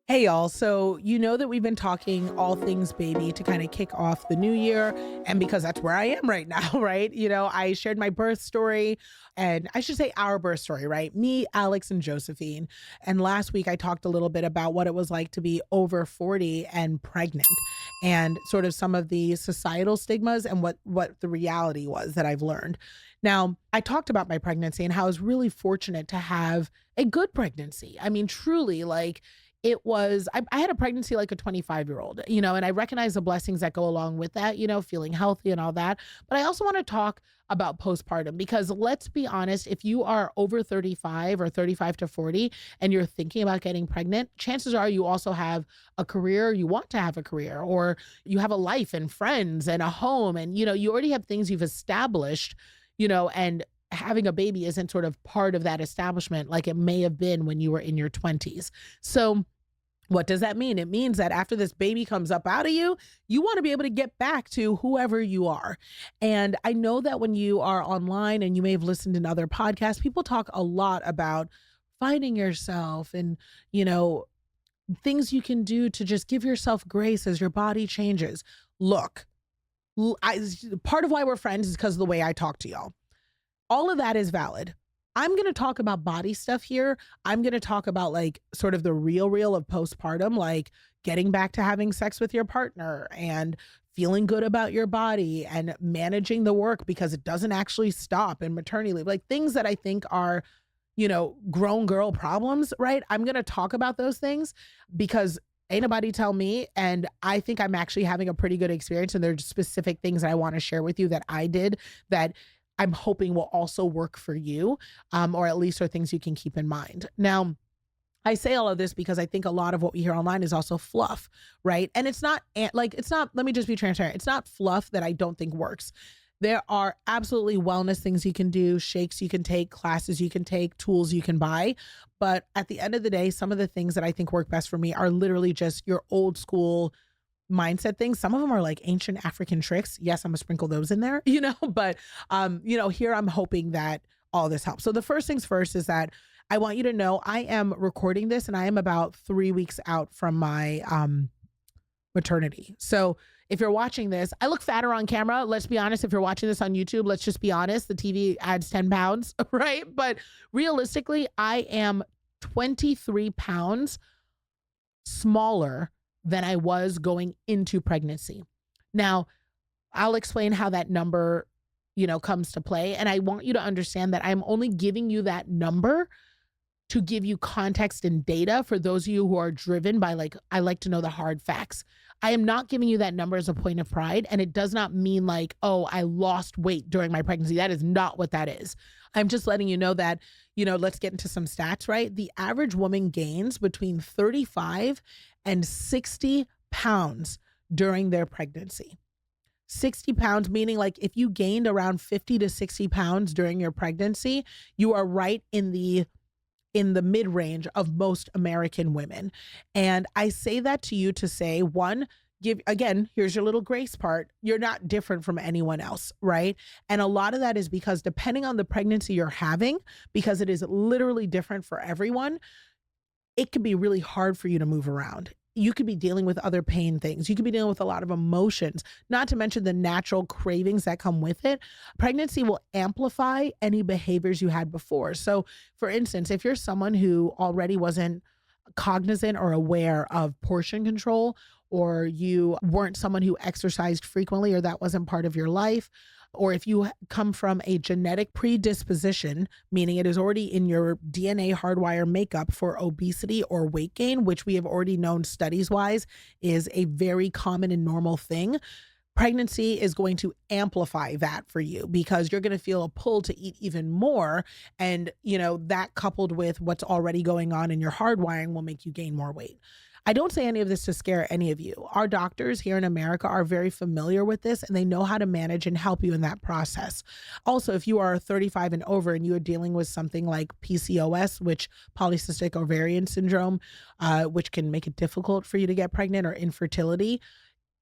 Hey y'all, so you know that we've been talking all things baby to kind of kick off the new year. And because that's where I am right now, right? I shared my birth story, and I should say our birth story, right? Me, Alex, and Josephine. And last week I talked a little bit about what it was like to be over 40 and pregnant, and sort of some of the societal stigmas and what the reality was that I've learned. Now, I talked about my pregnancy and how I was really fortunate to have a good pregnancy. I mean, truly, like, I had a pregnancy like a 25-year-old, and I recognize the blessings that go along with that, feeling healthy and all that. But I also want to talk about postpartum, because let's be honest, if you are over 35 or 35 to 40 and you're thinking about getting pregnant, chances are you also have a career, you want to have a career, or you have a life and friends and a home, and you already have things you've established, and having a baby isn't sort of part of that establishment like it may have been when you were in your 20s. So what does that mean? It means that after this baby comes up out of you, you want to be able to get back to whoever you are. And I know that when you are online and you may have listened in other podcasts, people talk a lot about finding yourself and, things you can do to just give yourself grace as your body changes. Look, part of why we're friends is because of the way I talk to y'all. All of that is valid. I'm going to talk about body stuff here. I'm going to talk about like sort of the real of postpartum, like getting back to having sex with your partner and feeling good about your body and managing the work because it doesn't actually stop in maternity leave. Like things that I think are, grown girl problems, right? I'm going to talk about those things because ain't nobody tell me. And I think I'm actually having a pretty good experience. And there's specific things that I want to share with you that I did that I'm hoping will also work for you, or at least are things you can keep in mind. Now, I say all of this because I think a lot of what we hear online is also fluff, right? And it's not, let me just be transparent. It's not fluff that I don't think works. There are absolutely wellness things you can do, shakes you can take, classes you can take, tools you can buy. But at the end of the day, some of the things that I think work best for me are literally just your old school mindset things. Some of them are like ancient African tricks. Yes, I'm gonna sprinkle those in there, but here I'm hoping that all this helps. So the first things first is that I want you to know I am recording this and I am about 3 weeks out from my maternity. So if you're watching this, I look fatter on camera. Let's be honest. If you're watching this on YouTube, let's just be honest. The TV adds 10 pounds, right? But realistically, I am 23 pounds smaller than I was going into pregnancy. Now, I'll explain how that number, comes to play. And I want you to understand that I'm only giving you that number to give you context and data for those of you who are driven by I like to know the hard facts. I am not giving you that number as a point of pride. And it does not mean oh, I lost weight during my pregnancy. That is not what that is. I'm just letting you know that, let's get into some stats, right? The average woman gains between 35 and 60 pounds during their pregnancy. 60 pounds, meaning if you gained around 50 to 60 pounds during your pregnancy, you are right in the mid-range of most American women. And I say that to you to say, one, here's your little grace part. You're not different from anyone else, right? And a lot of that is because depending on the pregnancy you're having, because it is literally different for everyone, it can be really hard for you to move around. You could be dealing with other pain things. You could be dealing with a lot of emotions, not to mention the natural cravings that come with it. Pregnancy will amplify any behaviors you had before. So for instance, if you're someone who already wasn't cognizant or aware of portion control, or you weren't someone who exercised frequently, or that wasn't part of your life, or if you come from a genetic predisposition, meaning it is already in your DNA hardwire makeup for obesity or weight gain, which we have already known studies wise is a very common and normal thing, pregnancy is going to amplify that for you because you're going to feel a pull to eat even more. And, that coupled with what's already going on in your hardwiring will make you gain more weight. I don't say any of this to scare any of you. Our doctors here in America are very familiar with this and they know how to manage and help you in that process. Also, if you are 35 and over and you are dealing with something like PCOS, which polycystic ovarian syndrome, which can make it difficult for you to get pregnant, or infertility,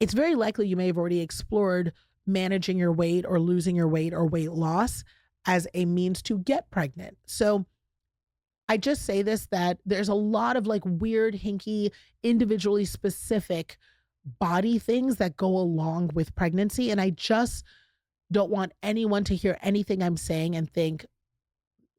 it's very likely you may have already explored managing your weight or losing your weight or weight loss as a means to get pregnant. So I just say this that there's a lot of like weird, hinky, individually specific body things that go along with pregnancy. And I just don't want anyone to hear anything I'm saying and think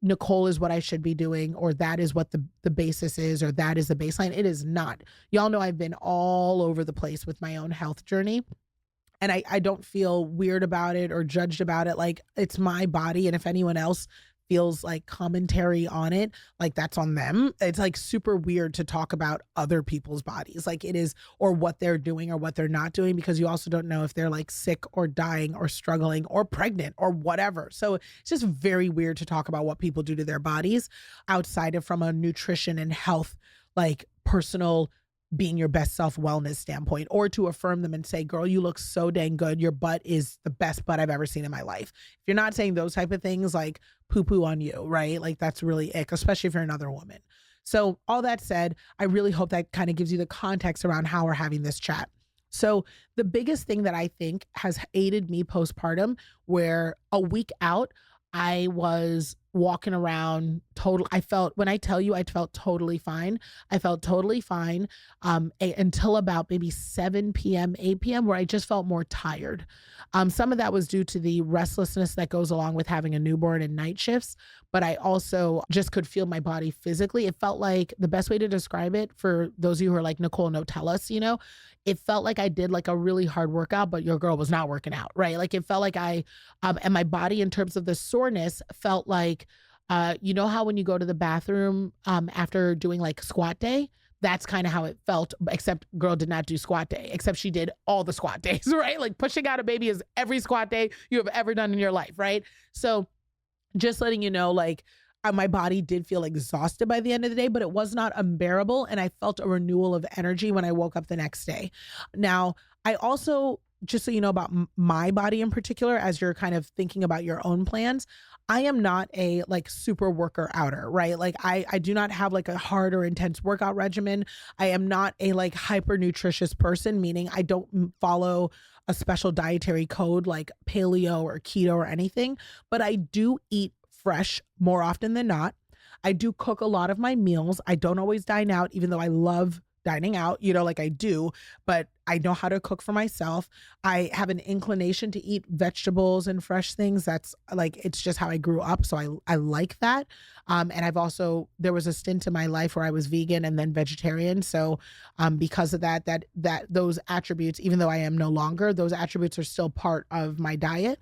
Nicole is what I should be doing, or that is what the basis is, or that is the baseline. It is not. Y'all know I've been all over the place with my own health journey. And I don't feel weird about it or judged about it. Like it's my body. And if anyone else feels like commentary on it, like that's on them. It's like super weird to talk about other people's bodies. Like it is, or what they're doing or what they're not doing, because you also don't know if they're like sick or dying or struggling or pregnant or whatever. So it's just very weird to talk about what people do to their bodies outside of from a nutrition and health, like personal being your best self wellness standpoint, or to affirm them and say, girl, you look so dang good. Your butt is the best butt I've ever seen in my life. If you're not saying those type of things, like poo poo on you, right? Like that's really ick, especially if you're another woman. So all that said, I really hope that kind of gives you the context around how we're having this chat. So the biggest thing that I think has aided me postpartum, where a week out, I was walking around total. I felt, when I tell you, I felt totally fine. I felt totally fine until about maybe 7 p.m., 8 p.m., where I just felt more tired. Some of that was due to the restlessness that goes along with having a newborn and night shifts, but I also just could feel my body physically. It felt like, the best way to describe it for those of you who are like, Nicole, no, tell us, it felt like I did like a really hard workout, but your girl was not working out, right? Like it felt like and my body in terms of the soreness felt like, you know how when you go to the bathroom after doing like squat day, that's kind of how it felt, except girl did not do squat day, except she did all the squat days, right? Like pushing out a baby is every squat day you have ever done in your life, right? So just letting you know, like my body did feel exhausted by the end of the day, but it was not unbearable. And I felt a renewal of energy when I woke up the next day. Now, I also, just so you know about my body in particular, as you're kind of thinking about your own plans, I am not a like super worker outer, right? Like I do not have like a hard or intense workout regimen. I am not a like hyper nutritious person, meaning I don't follow a special dietary code like paleo or keto or anything, but I do eat fresh more often than not. I do cook a lot of my meals. I don't always dine out, even though I love dining out, like I do, but I know how to cook for myself. I have an inclination to eat vegetables and fresh things. That's like, it's just how I grew up. So I like that. And I've also, there was a stint in my life where I was vegan and then vegetarian. So because of that those attributes, even though I am no longer, those attributes are still part of my diet.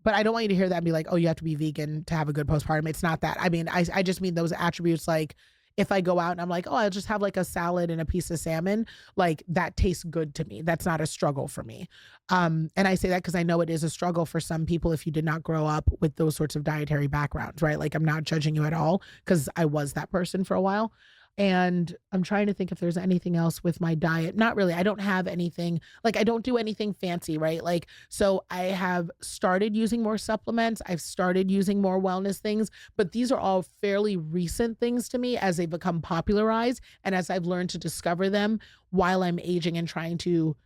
But I don't want you to hear that and be like, oh, you have to be vegan to have a good postpartum. It's not that. I mean, I just mean those attributes, like, if I go out and I'm like, oh, I'll just have like a salad and a piece of salmon, like that tastes good to me. That's not a struggle for me. And I say that because I know it is a struggle for some people if you did not grow up with those sorts of dietary backgrounds, right? Like I'm not judging you at all because I was that person for a while. And I'm trying to think if there's anything else with my diet. Not really. I don't have anything, like I don't do anything fancy, right? Like, so I have started using more supplements. I've started using more wellness things, but these are all fairly recent things to me as they become popularized and as I've learned to discover them while I'm aging and trying to,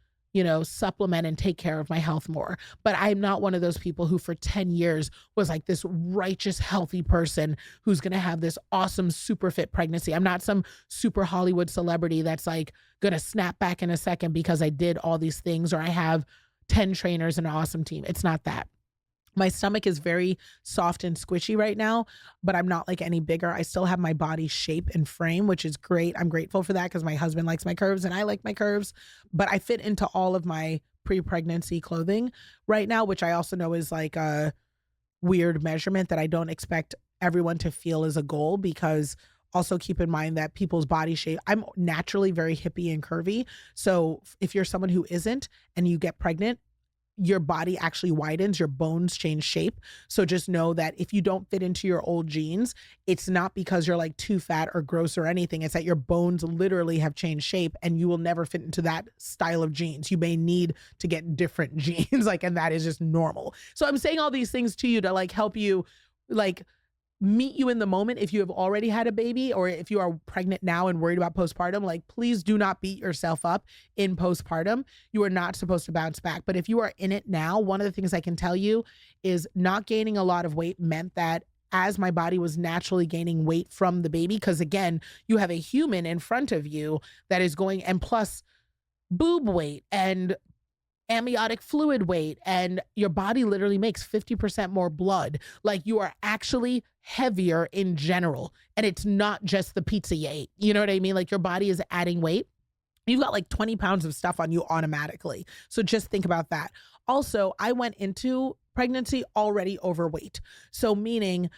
supplement and take care of my health more. But I'm not one of those people who for 10 years was like this righteous, healthy person who's going to have this awesome, super fit pregnancy. I'm not some super Hollywood celebrity that's like going to snap back in a second because I did all these things or I have 10 trainers and an awesome team. It's not that. My stomach is very soft and squishy right now, but I'm not like any bigger. I still have my body shape and frame, which is great. I'm grateful for that because my husband likes my curves and I like my curves, but I fit into all of my pre-pregnancy clothing right now, which I also know is like a weird measurement that I don't expect everyone to feel is a goal, because also keep in mind that people's body shape, I'm naturally very hippie and curvy. So if you're someone who isn't and you get pregnant, your body actually widens, your bones change shape. So just know that if you don't fit into your old jeans, it's not because you're like too fat or gross or anything. It's that your bones literally have changed shape and you will never fit into that style of jeans. You may need to get different jeans, like, and that is just normal. So I'm saying all these things to you to like help you like meet you in the moment. If you have already had a baby or if you are pregnant now and worried about postpartum, like please do not beat yourself up in postpartum. You are not supposed to bounce back. But if you are in it now, one of the things I can tell you is not gaining a lot of weight meant that as my body was naturally gaining weight from the baby, because again, you have a human in front of you that is going, and plus boob weight and amniotic fluid weight, and your body literally makes 50% more blood. Like, you are actually heavier in general. And it's not just the pizza you ate. You know what I mean? Like, your body is adding weight. You've got like 20 pounds of stuff on you automatically. So just think about that. Also, I went into pregnancy already overweight. So meaning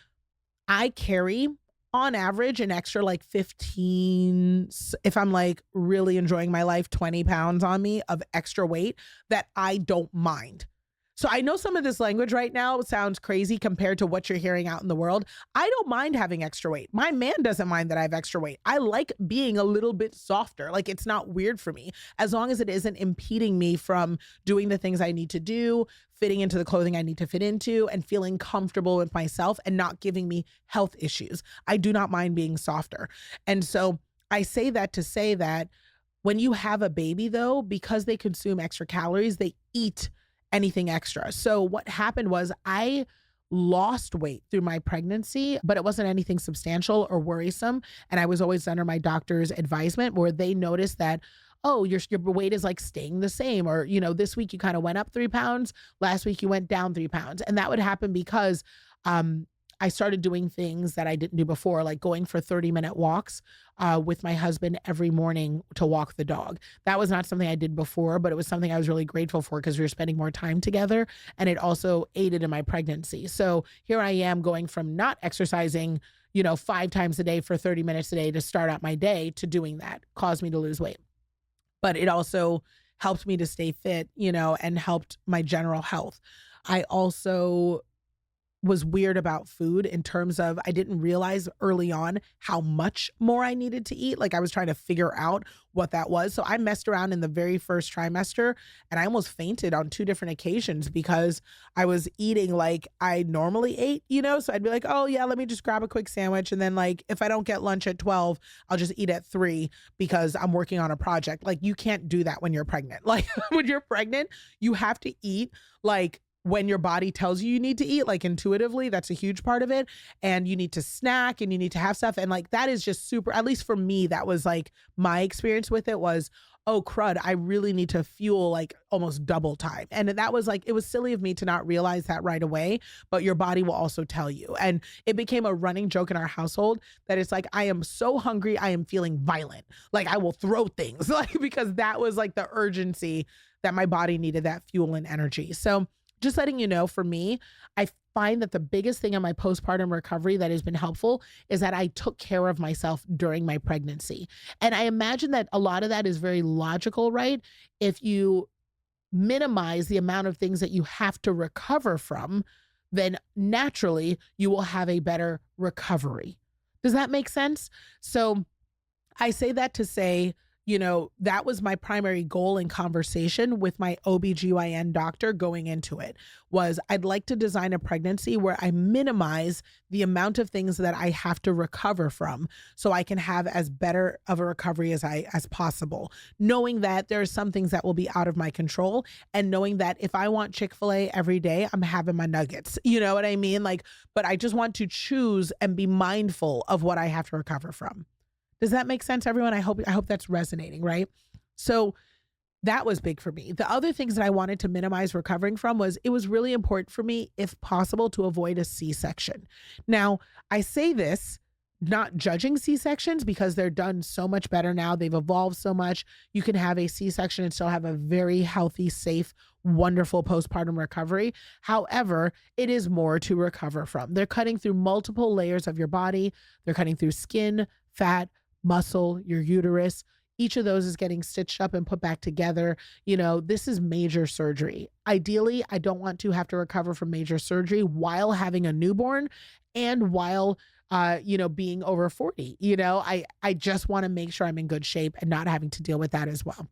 I carry on average an extra like 15, if I'm like really enjoying my life, 20 pounds on me of extra weight that I don't mind. So I know some of this language right now sounds crazy compared to what you're hearing out in the world. I don't mind having extra weight. My man doesn't mind that I have extra weight. I like being a little bit softer. Like, it's not weird for me as long as it isn't impeding me from doing the things I need to do, fitting into the clothing I need to fit into, and feeling comfortable with myself and not giving me health issues. I do not mind being softer. And so I say that to say that when you have a baby, though, because they consume extra calories, they eat anything extra. So what happened was I lost weight through my pregnancy, but it wasn't anything substantial or worrisome. And I was always under my doctor's advisement where they noticed that, oh, your weight is like staying the same. Or, this week you kind of went up 3 pounds. Last week you went down 3 pounds. And that would happen because I started doing things that I didn't do before, like going for 30-minute walks with my husband every morning to walk the dog. That was not something I did before, but it was something I was really grateful for because we were spending more time together, and it also aided in my pregnancy. So here I am going from not exercising, 5 times a day for 30 minutes a day to start out my day to doing that. Caused me to lose weight. But it also helped me to stay fit, and helped my general health. I also was weird about food in terms of I didn't realize early on how much more I needed to eat. Like, I was trying to figure out what that was. So I messed around in the very first trimester and I almost fainted on 2 different occasions because I was eating like I normally ate, So I'd be like, oh yeah, let me just grab a quick sandwich. And then like, if I don't get lunch at 12, I'll just eat at 3 because I'm working on a project. Like, you can't do that when you're pregnant. Like, when you're pregnant, you have to eat like when your body tells you need to eat, like intuitively. That's a huge part of it. And you need to snack and you need to have stuff. And like, that is just super, at least for me, that was like my experience with it was, oh crud, I really need to fuel like almost double time. And that was like, it was silly of me to not realize that right away, but your body will also tell you. And it became a running joke in our household that it's like, I am so hungry, I am feeling violent. Like, I will throw things like, because that was like the urgency that my body needed, that fuel and energy. So just letting you know, for me, I find that the biggest thing in my postpartum recovery that has been helpful is that I took care of myself during my pregnancy. And I imagine that a lot of that is very logical, right? If you minimize the amount of things that you have to recover from, then naturally you will have a better recovery. Does that make sense? So I say that to say, that was my primary goal in conversation with my OBGYN doctor going into it, was I'd like to design a pregnancy where I minimize the amount of things that I have to recover from so I can have as better of a recovery as possible, knowing that there are some things that will be out of my control, and knowing that if I want Chick-fil-A every day, I'm having my nuggets. You know what I mean? Like, but I just want to choose and be mindful of what I have to recover from. Does that make sense, everyone? I hope that's resonating, right? So that was big for me. The other things that I wanted to minimize recovering from was it was really important for me, if possible, to avoid a C-section. Now, I say this not judging C-sections because they're done so much better now. They've evolved so much. You can have a C-section and still have a very healthy, safe, wonderful postpartum recovery. However, it is more to recover from. They're cutting through multiple layers of your body. They're cutting through skin, fat, muscle, your uterus. Each of those is getting stitched up and put back together. This is major surgery. Ideally, I don't want to have to recover from major surgery while having a newborn and while, being over 40. I just want to make sure I'm in good shape and not having to deal with that as well.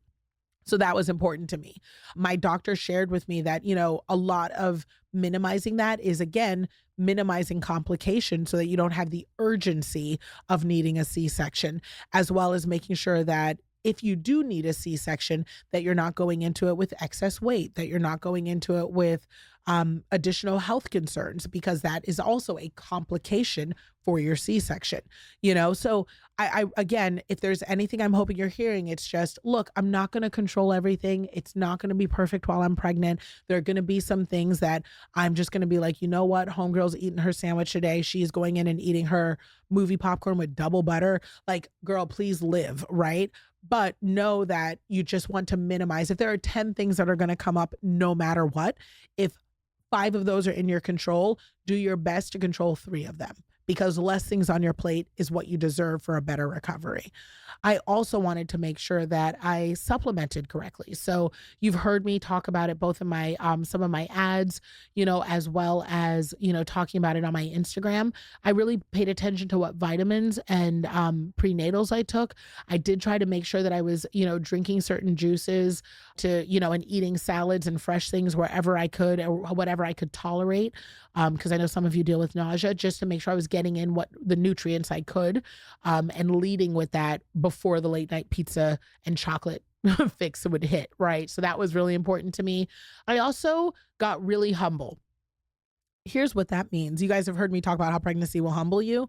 So that was important to me. My doctor shared with me that, a lot of minimizing that is, again, minimizing complications so that you don't have the urgency of needing a C-section, as well as making sure that if you do need a C-section, that you're not going into it with excess weight, that you're not going into it with additional health concerns, because that is also a complication for your C-section, So again, if there's anything I'm hoping you're hearing, it's just, look, I'm not going to control everything. It's not going to be perfect while I'm pregnant. There are going to be some things that I'm just going to be like, you know what? Homegirl's eating her sandwich today. She's going in and eating her movie popcorn with double butter. Like, girl, please live, right? But know that you just want to minimize. If there are 10 things that are going to come up no matter what, if 5 of those are in your control, do your best to control 3 of them, because less things on your plate is what you deserve for a better recovery. I also wanted to make sure that I supplemented correctly. So you've heard me talk about it both in my some of my ads, as well as, talking about it on my Instagram. I really paid attention to what vitamins and prenatals I took. I did try to make sure that I was, drinking certain juices and eating salads and fresh things wherever I could, or whatever I could tolerate. Because I know some of you deal with nausea, just to make sure I was getting in what the nutrients I could, and leading with that before the late night pizza and chocolate fix would hit, right? So that was really important to me. I also got really humble. Here's what that means. You guys have heard me talk about how pregnancy will humble you.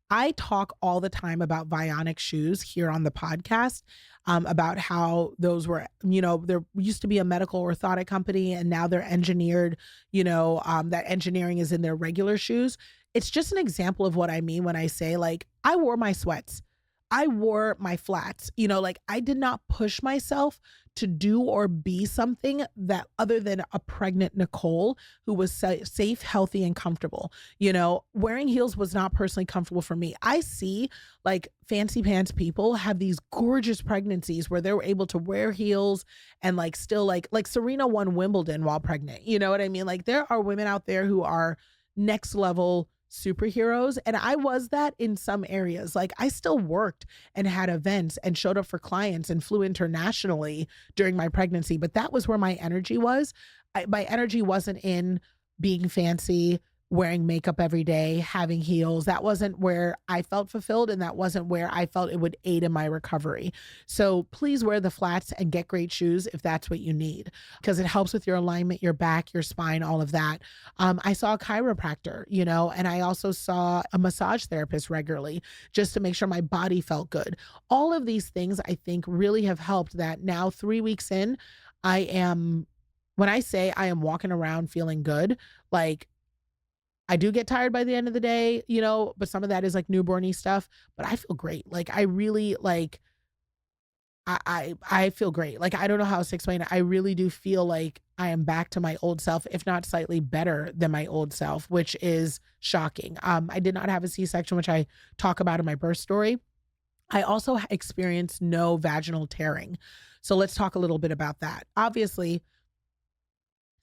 I talk all the time about Vionic shoes here on the podcast, about how those were, there used to be a medical orthotic company and now they're engineered, that engineering is in their regular shoes. It's just an example of what I mean when I say, like, I wore my sweats. I wore my flats, like, I did not push myself to do or be something that other than a pregnant Nicole who was safe, healthy, and comfortable. Wearing heels was not personally comfortable for me. I see like fancy pants people have these gorgeous pregnancies where they were able to wear heels and like still like Serena won Wimbledon while pregnant. You know what I mean? Like, there are women out there who are next level superheroes. And I was that in some areas. Like, I still worked and had events and showed up for clients and flew internationally during my pregnancy. But that was where my energy was. My energy wasn't in being fancy, wearing makeup every day, having heels. That wasn't where I felt fulfilled, and that wasn't where I felt it would aid in my recovery. So please wear the flats and get great shoes if that's what you need, because it helps with your alignment, your back, your spine, all of that. I saw a chiropractor, and I also saw a massage therapist regularly just to make sure my body felt good. All of these things I think really have helped, that now 3 weeks in, when I say I am walking around feeling good, like, I do get tired by the end of the day, but some of that is like newborny stuff, but I feel great. Like, I really like, I feel great. Like, I don't know how else to explain it. I really do feel like I am back to my old self, if not slightly better than my old self, which is shocking. I did not have a C-section, which I talk about in my birth story. I also experienced no vaginal tearing. So let's talk a little bit about that. Obviously,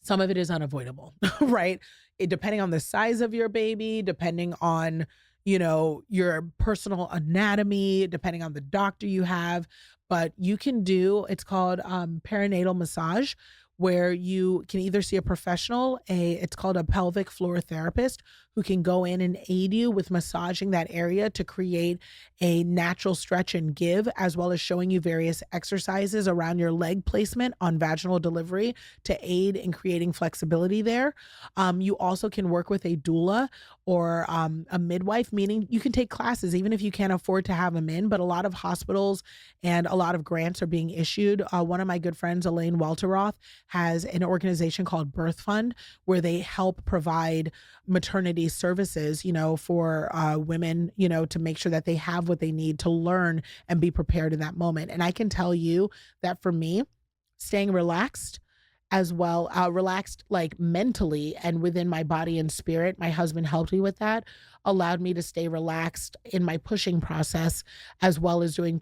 some of it is unavoidable, right? Depending on the size of your baby, depending on, your personal anatomy, depending on the doctor you have. But you can do, it's called perinatal massage, where you can either see a professional, it's called a pelvic floor therapist, who can go in and aid you with massaging that area to create a natural stretch and give, as well as showing you various exercises around your leg placement on vaginal delivery to aid in creating flexibility there. You also can work with a doula or a midwife, meaning you can take classes even if you can't afford to have them in, but a lot of hospitals and a lot of grants are being issued. One of my good friends, Elaine Welteroth, has an organization called Birth Fund, where they help provide maternity services, for women, to make sure that they have what they need to learn and be prepared in that moment. And I can tell you that for me, staying relaxed, as well, relaxed like mentally and within my body and spirit, my husband helped me with that, allowed me to stay relaxed in my pushing process, as well as doing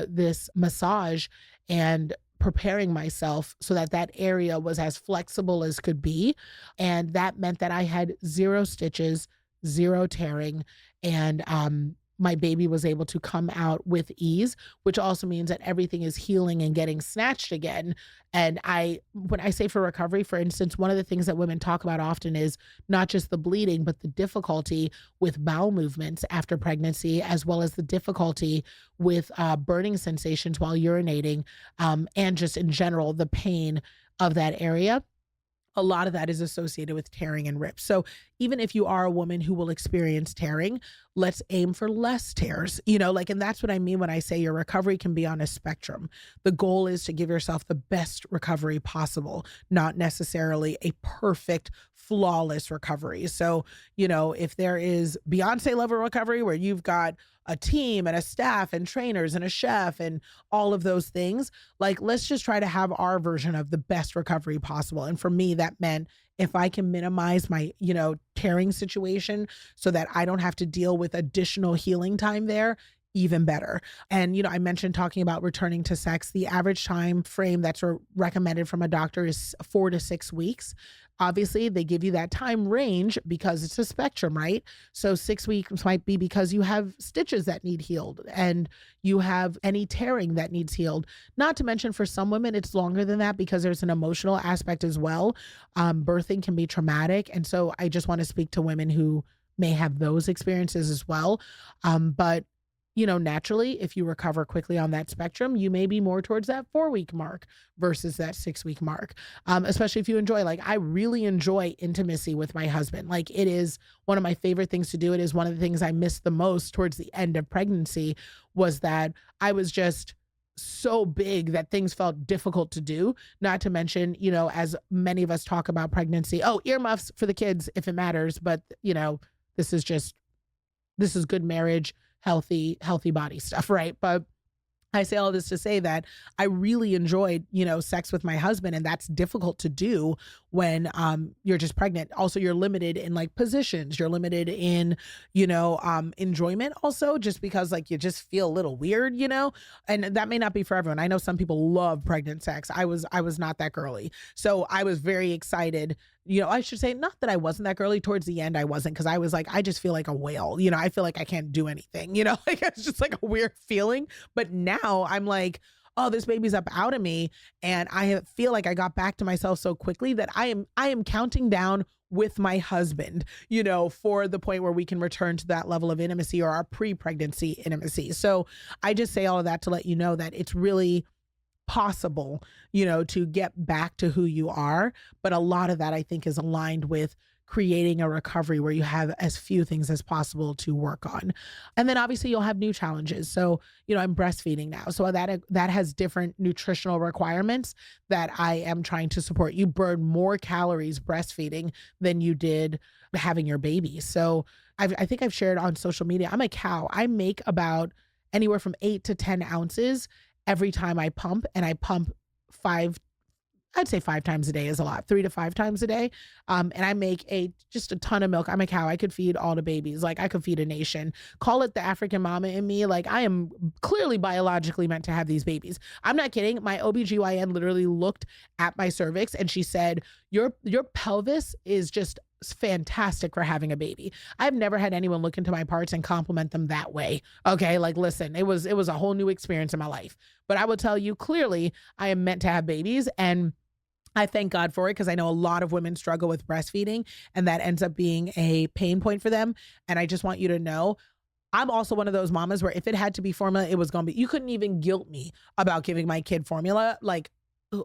this massage and preparing myself so that that area was as flexible as could be. And that meant that I had 0 stitches, 0 tearing, and my baby was able to come out with ease, which also means that everything is healing and getting snatched again. And when I say for recovery, for instance, one of the things that women talk about often is not just the bleeding, but the difficulty with bowel movements after pregnancy, as well as the difficulty with burning sensations while urinating, and just in general, the pain of that area. a lot of that is associated with tearing and rips. So even if you are a woman who will experience tearing, let's aim for less tears, like, and that's what I mean when I say your recovery can be on a spectrum. The goal is to give yourself the best recovery possible, not necessarily a perfect, flawless recovery. So, if there is Beyonce level recovery where you've got a team and a staff and trainers and a chef and all of those things, like, let's just try to have our version of the best recovery possible. And for me, that meant if I can minimize my, tearing situation so that I don't have to deal with additional healing time there, even better. And, I mentioned talking about returning to sex. The average time frame that's recommended from a doctor is 4 to 6 weeks. Obviously, they give you that time range because it's a spectrum, right? So 6 weeks might be because you have stitches that need healed and you have any tearing that needs healed. Not to mention for some women, it's longer than that because there's an emotional aspect as well. Birthing can be traumatic. And so I just want to speak to women who may have those experiences as well. But naturally, if you recover quickly on that spectrum, you may be more towards that 4 week mark versus that 6 week mark. Especially if you enjoy, like, I really enjoy intimacy with my husband. Like, it is one of my favorite things to do. It is one of the things I missed the most towards the end of pregnancy was that I was just so big that things felt difficult to do. Not to mention, as many of us talk about pregnancy, oh, earmuffs for the kids if it matters. But, this is just, this is good marriage, healthy body stuff, right? But I say all this to say that I really enjoyed, sex with my husband, and that's difficult to do when you're just pregnant. Also, you're limited in like positions, you're limited in, enjoyment also, just because like you just feel a little weird, and that may not be for everyone. I know some people love pregnant sex. I was not that girly. So I was very excited. I should say not that I wasn't that girly. Towards the end, I wasn't, because I was like, I just feel like a whale. I feel like I can't do anything, like it's just like a weird feeling. But now I'm like, oh, this baby's up out of me. And I feel like I got back to myself so quickly that I am counting down with my husband, for the point where we can return to that level of intimacy or our pre-pregnancy intimacy. So I just say all of that to let you know that it's really possible, to get back to who you are. But a lot of that I think is aligned with creating a recovery where you have as few things as possible to work on. And then obviously you'll have new challenges. So, I'm breastfeeding now. So that has different nutritional requirements that I am trying to support. You burn more calories breastfeeding than you did having your baby. So I think I've shared on social media, I'm a cow. I make about anywhere from 8 to 10 ounces every time I pump, and I pump I'd say 5 times a day is a lot, 3 to 5 times a day. And I make just a ton of milk. I'm a cow. I could feed all the babies. Like, I could feed a nation. Call it the African mama in me. Like, I am clearly biologically meant to have these babies. I'm not kidding. My OBGYN literally looked at my cervix and she said, your pelvis is just fantastic for having a baby. I've never had anyone look into my parts and compliment them that way. Okay. Like, listen, it was a whole new experience in my life, but I will tell you clearly I am meant to have babies, and I thank God for it, because I know a lot of women struggle with breastfeeding and that ends up being a pain point for them. And I just want you to know, I'm also one of those mamas where if it had to be formula, it was going to be, you couldn't even guilt me about giving my kid formula. Like,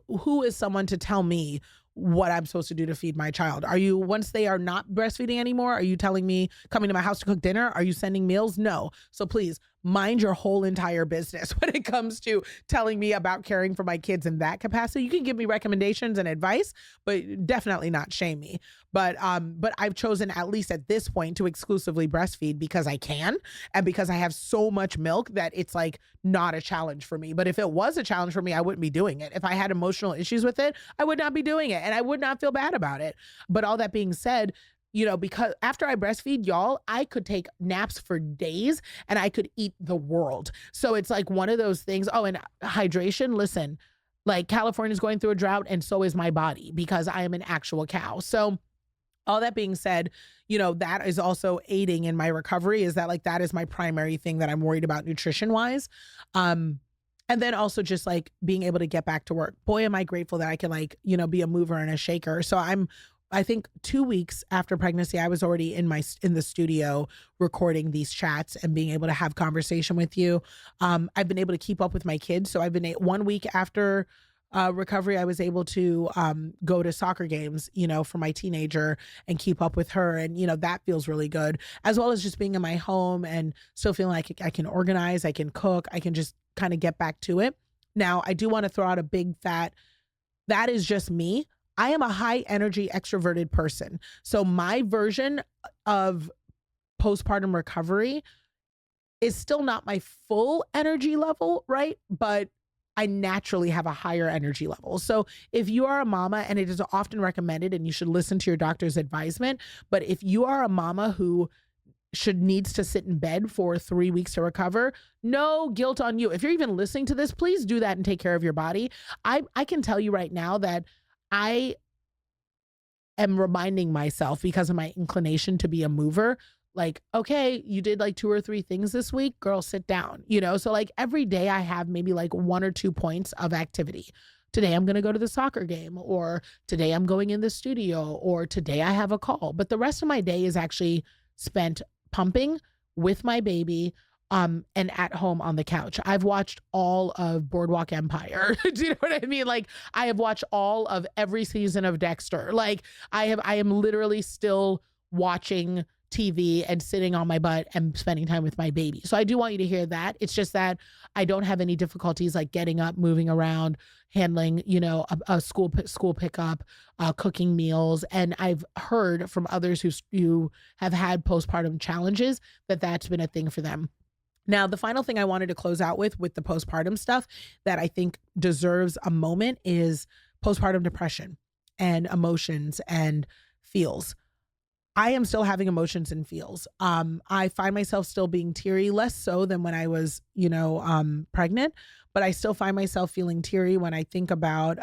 who is someone to tell me what I'm supposed to do to feed my child? Are you, once they are not breastfeeding anymore, are you telling me coming to my house to cook dinner? Are you sending meals? No. So please mind your whole entire business when it comes to telling me about caring for my kids in that capacity. You can give me recommendations and advice, but definitely not shame me. But I've chosen, at least at this point, to exclusively breastfeed because I can, and because I have so much milk that it's like not a challenge for me. But if it was a challenge for me, I wouldn't be doing it. If I had emotional issues with it, I would not be doing it, and I would not feel bad about it. But all that being said, because after I breastfeed, y'all, I could take naps for days and I could eat the world. So it's like one of those things. Oh, and hydration, listen, like, California's going through a drought, and so is my body, because I am an actual cow. So all that being said, that is also aiding in my recovery, is that, like, that is my primary thing that I'm worried about nutrition wise. And then also just like being able to get back to work. Boy, am I grateful that I can, like, be a mover and a shaker. So I think 2 weeks after pregnancy, I was already in the studio recording these chats and being able to have conversation with you. I've been able to keep up with my kids. So I've been 1 week after recovery, I was able to go to soccer games, for my teenager and keep up with her. And, that feels really good, as well as just being in my home and still feeling like I can organize, I can cook, I can just kind of get back to it. Now, I do want to throw out a big fat that is just me. I am a high energy extroverted person. So my version of postpartum recovery is still not my full energy level, right? But I naturally have a higher energy level. So if you are a mama, and it is often recommended, and you should listen to your doctor's advisement, but if you are a mama who should needs to sit in bed for 3 weeks to recover, no guilt on you. If you're even listening to this, please do that and take care of your body. I can tell you right now that I am reminding myself, because of my inclination to be a mover, like, okay, you did like 2 or 3 things this week, girl, sit down, So like every day I have maybe like 1 or 2 points of activity. Today I'm going to go to the soccer game, or today I'm going in the studio, or today I have a call. But the rest of my day is actually spent pumping with my baby, and at home on the couch. I've watched all of Boardwalk Empire. Do you know what I mean? Like, I have watched all of every season of Dexter. Like, I am literally still watching TV and sitting on my butt and spending time with my baby. So I do want you to hear that. It's just that I don't have any difficulties like getting up, moving around, handling, a school pickup, cooking meals. And I've heard from others who have had postpartum challenges that that's been a thing for them. Now, the final thing I wanted to close out with the postpartum stuff that I think deserves a moment is postpartum depression and emotions and feels. I am still having emotions and feels. I find myself still being teary, less so than when I was, pregnant, but I still find myself feeling teary when I think about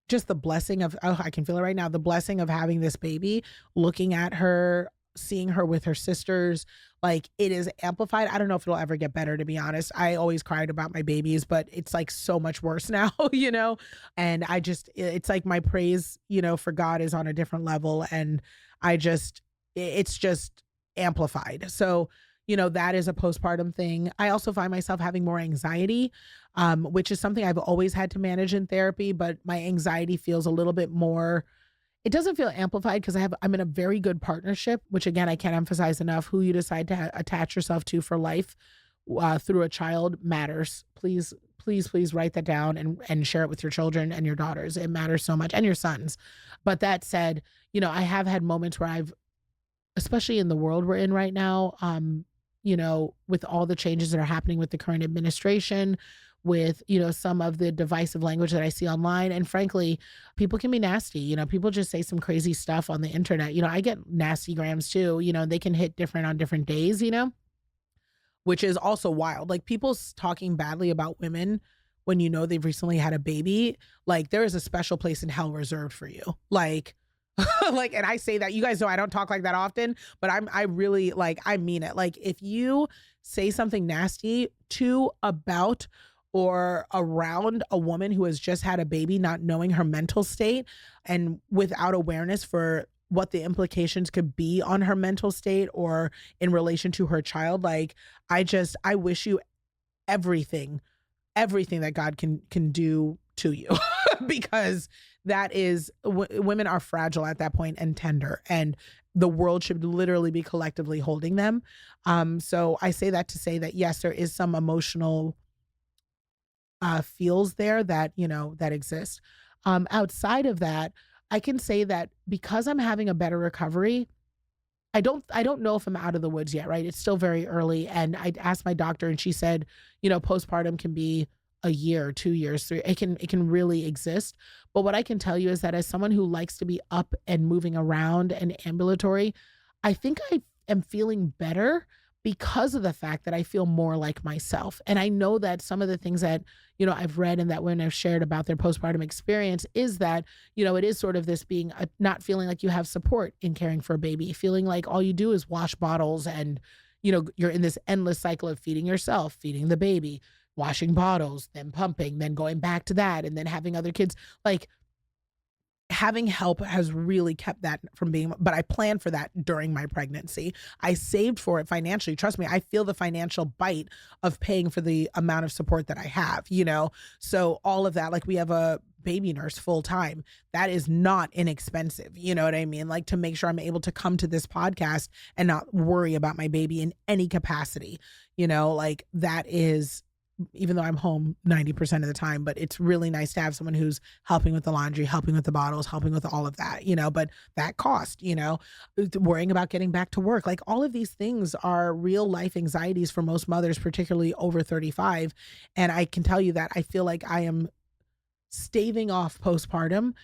just the blessing of, oh, I can feel it right now, the blessing of having this baby, looking at her, seeing her with her sisters. Like, it is amplified. I don't know if it'll ever get better, to be honest. I always cried about my babies, but it's like so much worse now, and it's like my praise, for God is on a different level. And it's just amplified. So, that is a postpartum thing. I also find myself having more anxiety, which is something I've always had to manage in therapy, but my anxiety feels a little bit more. It doesn't feel amplified because I'm in a very good partnership, which again, I can't emphasize enough. Who you decide to attach yourself to for life through a child matters. Please, please, please write that down and share it with your children and your daughters. It matters so much, and your sons. But that said, I have had moments where especially in the world we're in right now, with all the changes that are happening with the current administration, with, some of the divisive language that I see online. And frankly, people can be nasty. People just say some crazy stuff on the internet. I get nasty grams too, they can hit different on different days, which is also wild. Like, people talking badly about women when they've recently had a baby, like, there is a special place in hell reserved for you. Like, like, and I say that, you guys know I don't talk like that often, but I really, like, I mean it. Like, if you say something nasty to, about, or around a woman who has just had a baby, not knowing her mental state and without awareness for what the implications could be on her mental state or in relation to her child, like, I wish you everything that God can do to you, because that is, women are fragile at that point and tender, and the world should literally be collectively holding them. So I say that to say that, yes, there is some emotional feels there that, that exist. Outside of that, I can say that because I'm having a better recovery, I don't know if I'm out of the woods yet, right? It's still very early. And I asked my doctor, and she said, postpartum can be a year, 2 years, three. It can really exist. But what I can tell you is that, as someone who likes to be up and moving around and ambulatory, I think I am feeling better because of the fact that I feel more like myself. And I know that some of the things that, I've read and that women have shared about their postpartum experience is that, it is sort of this being not feeling like you have support in caring for a baby, feeling like all you do is wash bottles and, you're in this endless cycle of feeding yourself, feeding the baby, washing bottles, then pumping, then going back to that, and then having other kids. Like, having help has really kept that from being, but I planned for that during my pregnancy. I saved for it financially. Trust me, I feel the financial bite of paying for the amount of support that I have, you know? So all of that, like we have a baby nurse full time. That is not inexpensive. You know what I mean? Like to make sure I'm able to come to this podcast and not worry about my baby in any capacity, like that is, even though I'm home 90% of the time, but it's really nice to have someone who's helping with the laundry, helping with the bottles, helping with all of that, but that cost, worrying about getting back to work, like all of these things are real life anxieties for most mothers, particularly over 35. And I can tell you that I feel like I am staving off postpartum,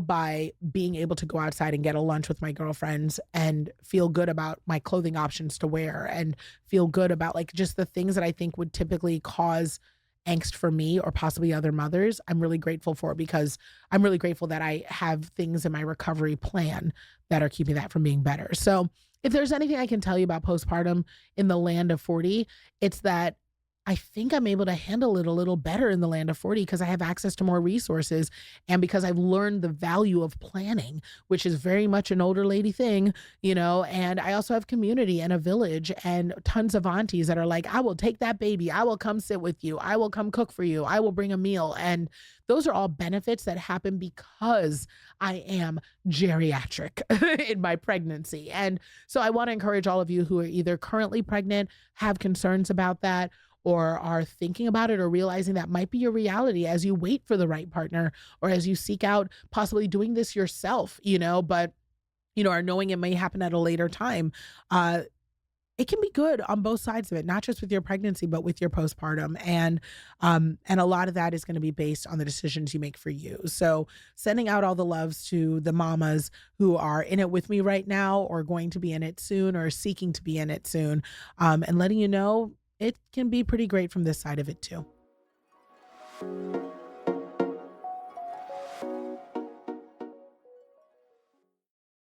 by being able to go outside and get a lunch with my girlfriends and feel good about my clothing options to wear and feel good about like just the things that I think would typically cause angst for me or possibly other mothers. I'm really grateful for because I'm really grateful that I have things in my recovery plan that are keeping that from being better. So, if there's anything I can tell you about postpartum in the land of 40, it's that I think I'm able to handle it a little better in the land of 40 because I have access to more resources and because I've learned the value of planning, which is very much an older lady thing, and I also have community and a village and tons of aunties that are like, I will take that baby. I will come sit with you. I will come cook for you. I will bring a meal. And those are all benefits that happen because I am geriatric in my pregnancy. And so I want to encourage all of you who are either currently pregnant, have concerns about that, or are thinking about it or realizing that might be your reality as you wait for the right partner or as you seek out possibly doing this yourself, but are knowing it may happen at a later time. It can be good on both sides of it, not just with your pregnancy, but with your postpartum. And a lot of that is going to be based on the decisions you make for you. So sending out all the loves to the mamas who are in it with me right now, or going to be in it soon, or seeking to be in it soon, and letting you know it can be pretty great from this side of it too.